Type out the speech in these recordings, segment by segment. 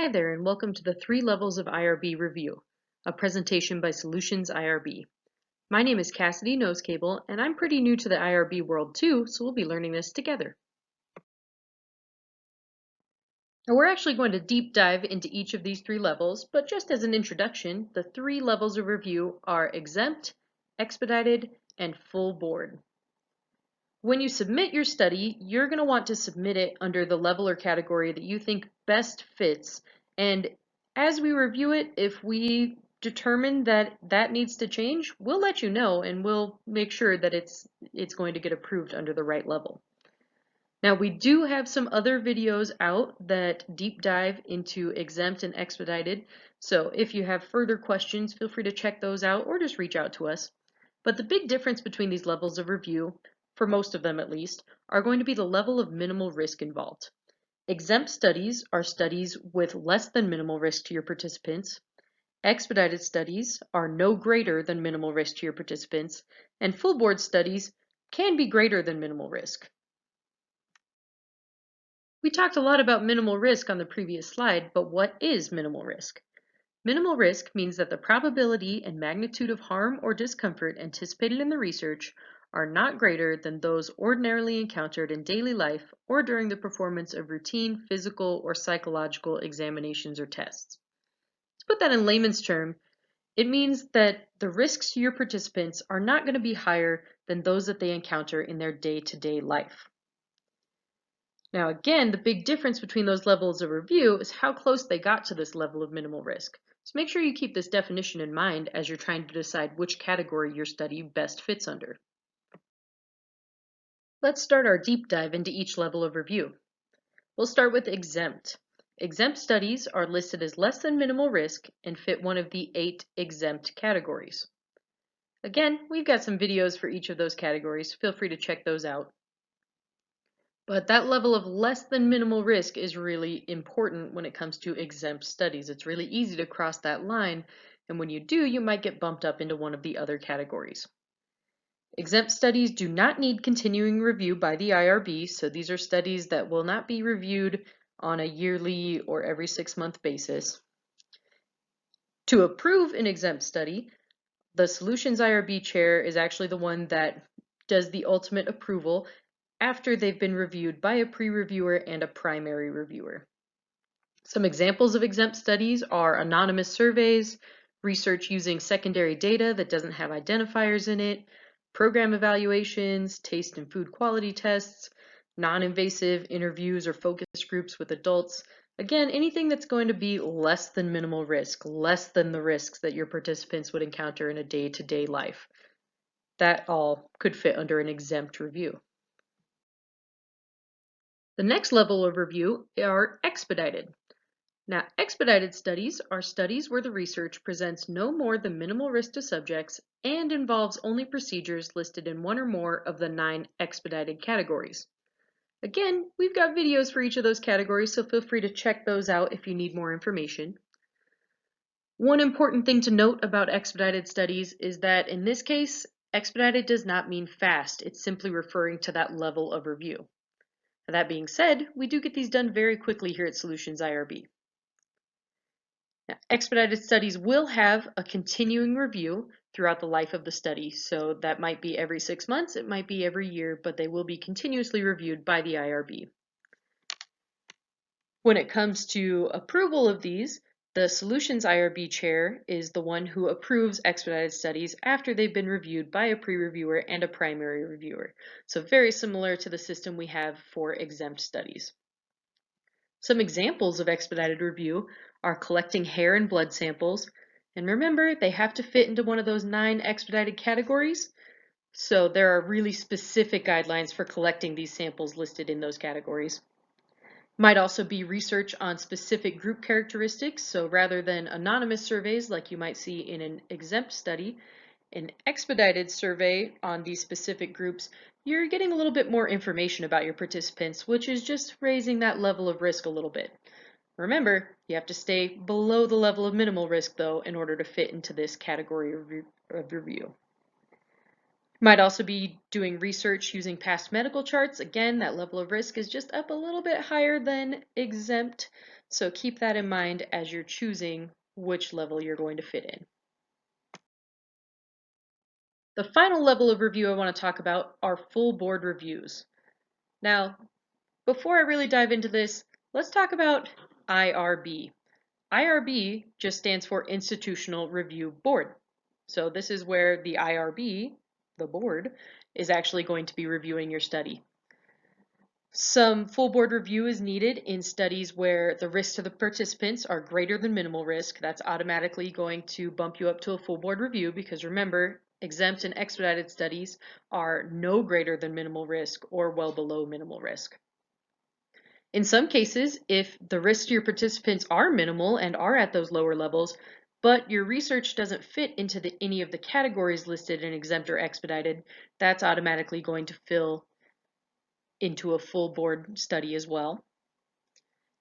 Hi there, and welcome to the 3 Levels of IRB Review, a presentation by Solutions IRB. My name is Cassidy Nosecable, and I'm pretty new to the IRB world too, so we'll be learning this together. Now, we're actually going to deep dive into each of these 3 levels, but just as an introduction, the 3 levels of review are exempt, expedited, and full board. When you submit your study, you're going to want to submit it under the level or category that you think best fits. And as we review it, if we determine that that needs to change, we'll let you know and we'll make sure that it's going to get approved under the right level. Now, we do have some other videos out that deep dive into exempt and expedited. So if you have further questions, feel free to check those out or just reach out to us. But the big difference between these levels of review, for most of them at least, are going to be the level of minimal risk involved. Exempt studies are studies with less than minimal risk to your participants. Expedited studies are no greater than minimal risk to your participants, and full board studies can be greater than minimal risk. We talked a lot about minimal risk on the previous slide, but what is minimal risk? Minimal risk means that the probability and magnitude of harm or discomfort anticipated in the research are not greater than those ordinarily encountered in daily life or during the performance of routine physical or psychological examinations or tests. To put that in layman's terms, it means that the risks to your participants are not going to be higher than those that they encounter in their day-to-day life. Now again, the big difference between those levels of review is how close they got to this level of minimal risk. So make sure you keep this definition in mind as you're trying to decide which category your study best fits under. Let's start our deep dive into each level of review. We'll start with exempt. Exempt studies are listed as less than minimal risk and fit one of the 8 exempt categories. Again, we've got some videos for each of those categories. Feel free to check those out. But that level of less than minimal risk is really important when it comes to exempt studies. It's really easy to cross that line, and when you do, you might get bumped up into one of the other categories. Exempt studies do not need continuing review by the IRB, so these are studies that will not be reviewed on a yearly or every 6-month basis. To approve an exempt study, the Solutions IRB chair is actually the one that does the ultimate approval after they've been reviewed by a pre-reviewer and a primary reviewer. Some examples of exempt studies are anonymous surveys, research using secondary data that doesn't have identifiers in it, program evaluations, taste and food quality tests, non-invasive interviews or focus groups with adults. Again, anything that's going to be less than minimal risk, less than the risks that your participants would encounter in a day-to-day life. That all could fit under an exempt review. The next level of review are expedited. Now, expedited studies are studies where the research presents no more than minimal risk to subjects and involves only procedures listed in one or more of the 9 expedited categories. Again, we've got videos for each of those categories, so feel free to check those out if you need more information. One important thing to note about expedited studies is that in this case, expedited does not mean fast. It's simply referring to that level of review. That being said, we do get these done very quickly here at Solutions IRB. Now, expedited studies will have a continuing review throughout the life of the study, so that might be every 6 months, it might be every year, but they will be continuously reviewed by the IRB. When it comes to approval of these, the Solutions IRB chair is the one who approves expedited studies after they've been reviewed by a pre-reviewer and a primary reviewer. So very similar to the system we have for exempt studies. Some examples of expedited review are collecting hair and blood samples. And remember, they have to fit into one of those 9 expedited categories. So there are really specific guidelines for collecting these samples listed in those categories. Might also be research on specific group characteristics. So rather than anonymous surveys like you might see in an exempt study, an expedited survey on these specific groups, you're getting a little bit more information about your participants, which is just raising that level of risk a little bit. Remember, you have to stay below the level of minimal risk, though, in order to fit into this category of review. Might also be doing research using past medical charts. Again, that level of risk is just up a little bit higher than exempt, so keep that in mind as you're choosing which level you're going to fit in. The final level of review I want to talk about are full board reviews. Now, before I really dive into this, let's talk about IRB. IRB just stands for Institutional Review Board. So this is where the IRB, the board, is actually going to be reviewing your study. Some full board review is needed in studies where the risks to the participants are greater than minimal risk. That's automatically going to bump you up to a full board review because remember, exempt and expedited studies are no greater than minimal risk or well below minimal risk. In some cases, if the risks to your participants are minimal and are at those lower levels, but your research doesn't fit into any of the categories listed in exempt or expedited, that's automatically going to fill into a full board study as well.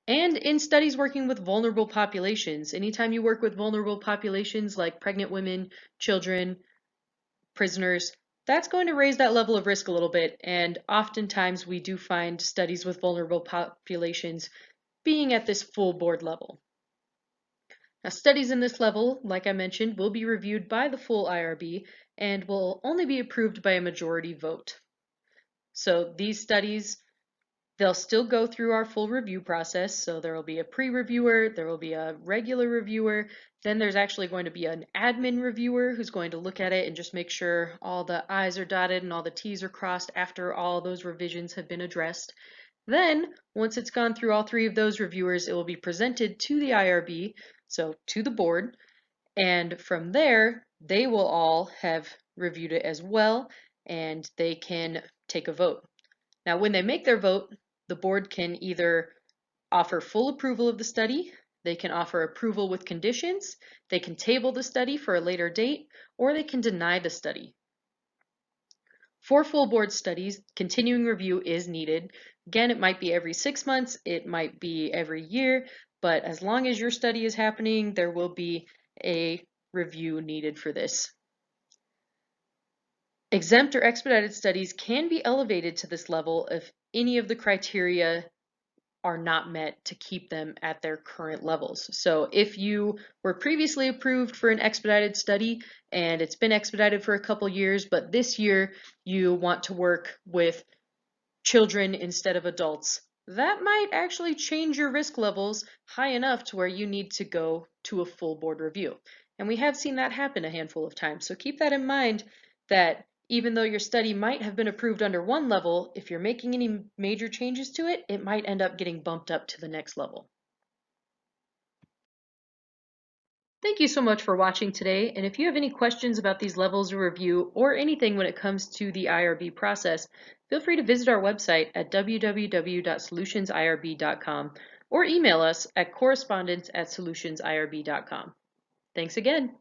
And in studies working with vulnerable populations, anytime you work with vulnerable populations like pregnant women, children, prisoners, that's going to raise that level of risk a little bit. And oftentimes we do find studies with vulnerable populations being at this full board level. Now, studies in this level, like I mentioned, will be reviewed by the full IRB and will only be approved by a majority vote. So these studies, they'll still go through our full review process. So there will be a pre-reviewer, there will be a regular reviewer, then there's actually going to be an admin reviewer who's going to look at it and just make sure all the I's are dotted and all the T's are crossed after all those revisions have been addressed. Then, once it's gone through all three of those reviewers, it will be presented to the IRB, so to the board, and from there, they will all have reviewed it as well, and they can take a vote. Now, when they make their vote, the board can either offer full approval of the study, they can offer approval with conditions, they can table the study for a later date, or they can deny the study. For full board studies, continuing review is needed. Again, it might be every 6 months, it might be every year, but as long as your study is happening, there will be a review needed for this. Exempt or expedited studies can be elevated to this level if any of the criteria are not met to keep them at their current levels. So if you were previously approved for an expedited study and it's been expedited for a couple years, but this year you want to work with children instead of adults, that might actually change your risk levels high enough to where you need to go to a full board review. And we have seen that happen a handful of times. So keep that in mind that even though your study might have been approved under one level, if you're making any major changes to it, it might end up getting bumped up to the next level. Thank you so much for watching today, and if you have any questions about these levels of review or anything when it comes to the IRB process, feel free to visit our website at www.solutionsirb.com or email us at correspondence@solutionsirb.com. Thanks again.